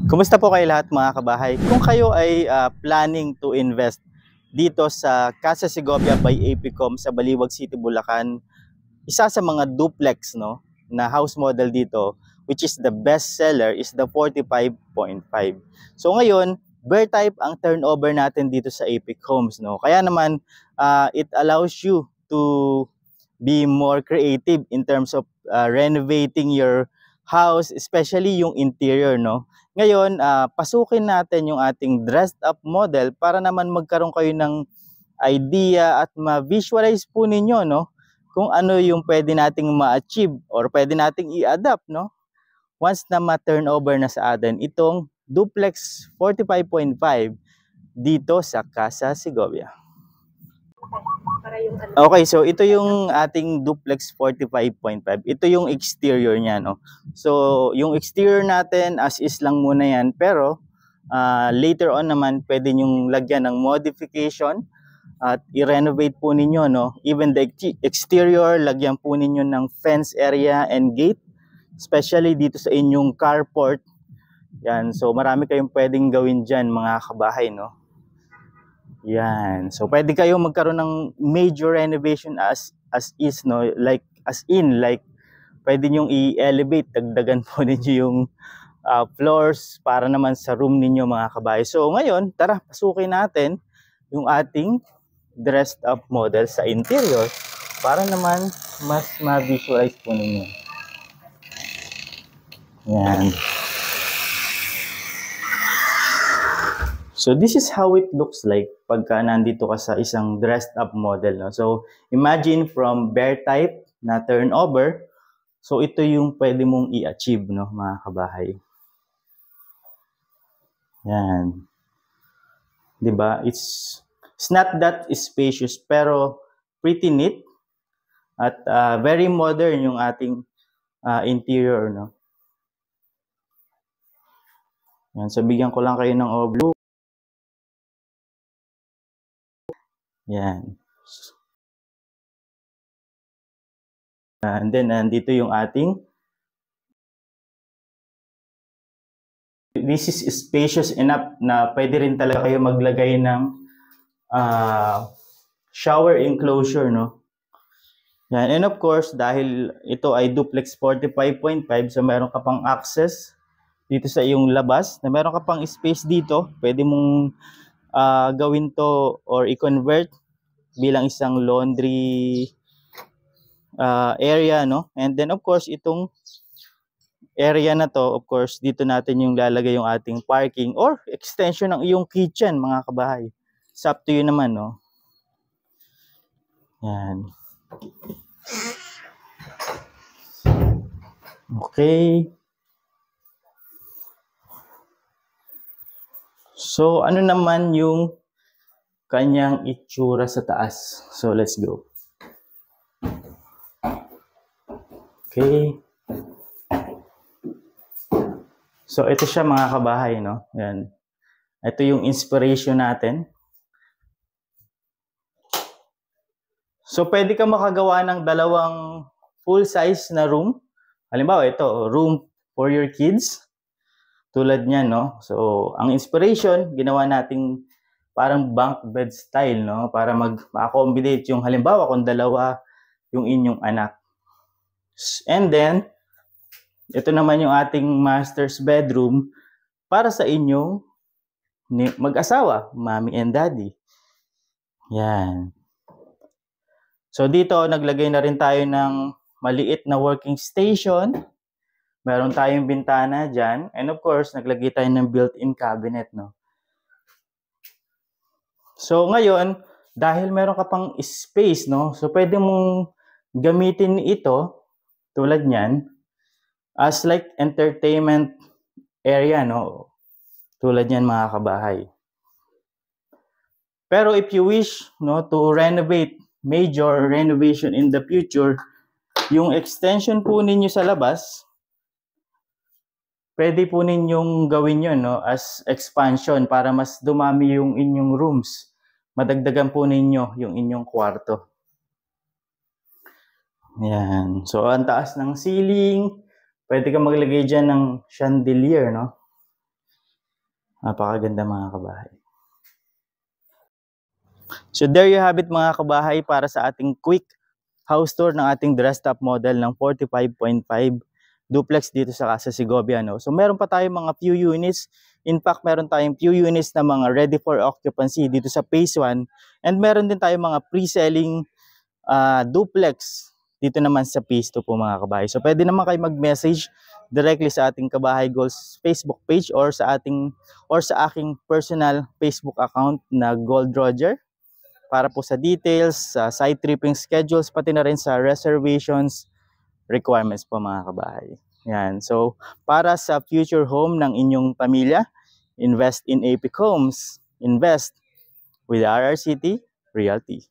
Kumusta po kayo lahat mga kabahay? Kung kayo ay planning to invest dito sa Casa Segovia by APCOM sa Baliwag City, Bulacan, isa sa mga duplex no na house model dito, which is the best seller, is the 45.5. So ngayon, bear type ang turnover natin dito sa Apic Homes no. Kaya naman it allows you to be more creative in terms of renovating your house, especially yung interior no. Ngayon, pasukin natin yung ating dressed up model para naman magkaroon kayo ng idea at ma-visualize po ninyo no kung ano yung pwede nating ma-achieve or pwede nating i-adapt no once na ma-turnover na sa atin itong duplex 45.5 dito sa Casa Segovia. Okay, so ito yung ating duplex 45.5. Ito yung exterior niya no. So yung exterior natin as is lang muna yan, pero later on naman pwede nyong lagyan ng modification at i-renovate po ninyo no. Even the exterior, lagyan po ninyo ng fence area and gate, especially dito sa inyong carport. Yan, so marami kayong pwedeng gawin diyan mga kabahay no. Yan. So pwede kayong magkaroon ng major renovation as is no, like pwede niyo i-elevate, dagdagan po ninyo yung floors para naman sa room ninyo mga kabahay. So ngayon, tara pasukin natin yung ating dressed up model sa interior para naman mas ma-visualize po ninyo. Yan. So this is how it looks like pagka nandito ka sa isang dressed up model no. So imagine from bear type na turnover, so ito yung pwede mong i-achieve no mga kabahay. Yan. 'Di ba? It's not that spacious pero pretty neat at very modern yung ating interior no. Yan, so bigyan ko lang kayo ng overview. Yan. And then nandito yung ating, this is spacious enough na pwede rin talaga kayo maglagay ng shower enclosure no. Yan. And of course, dahil ito ay duplex 45.5, so meron ka pang access dito sa iyong labas, na meron ka pang space dito, pwede mong gawin to or i-convert bilang isang laundry area no. And then of course itong area na to, of course dito natin yung lalagay yung ating parking or extension ng iyong kitchen mga kabahay. It's up to you naman no. Yan. Okay. So ano naman yung kanyang itsura sa taas? So let's go. Okay. So ito siya mga kabahay no. Yan. Ito yung inspiration natin. So pwede ka makagawa ng dalawang full size na room. Halimbawa ito, room for your kids. Tulad niyan no. So ang inspiration, ginawa nating parang bunk bed style no, para ma-accommodate yung halimbawa kung dalawa yung inyong anak. And then ito naman yung ating master's bedroom para sa inyong mag-asawa, mommy and daddy. Yan. So dito naglagay na rin tayo ng maliit na working station. Meron tayong bintana dyan. And of course, naglagay tayo ng built-in cabinet no. So ngayon, dahil meron ka pang space no, so pwede mong gamitin ito tulad niyan as like entertainment area no. Tulad niyan mga kabahay. Pero if you wish no to renovate, major renovation in the future, yung extension po ninyo sa labas, pwede po ninyong gawin yun no, as expansion para mas dumami yung inyong rooms. Madagdagan po ninyo yung inyong kwarto. Yan. So, ang taas ng ceiling. Pwede ka maglagay dyan ng chandelier, no? Napakaganda mga kabahay. So there you have it mga kabahay para sa ating quick house tour ng ating dressed up model ng 45.5 duplex dito sa Casa Segovia. No? So meron pa tayong mga few units. In fact, meron tayong few units na mga ready for occupancy dito sa phase 1. And meron din tayong mga pre-selling duplex dito naman sa phase 2 po mga kabahay. So pwede naman kayo mag-message directly sa ating Kabahay Goals Facebook page or sa aking personal Facebook account na Gold Roger para po sa details, sa site tripping schedules, pati na rin sa reservations requirements po mga kabahay. Yan. So para sa future home ng inyong pamilya, invest in Epic Homes. Invest with RRCT Realty.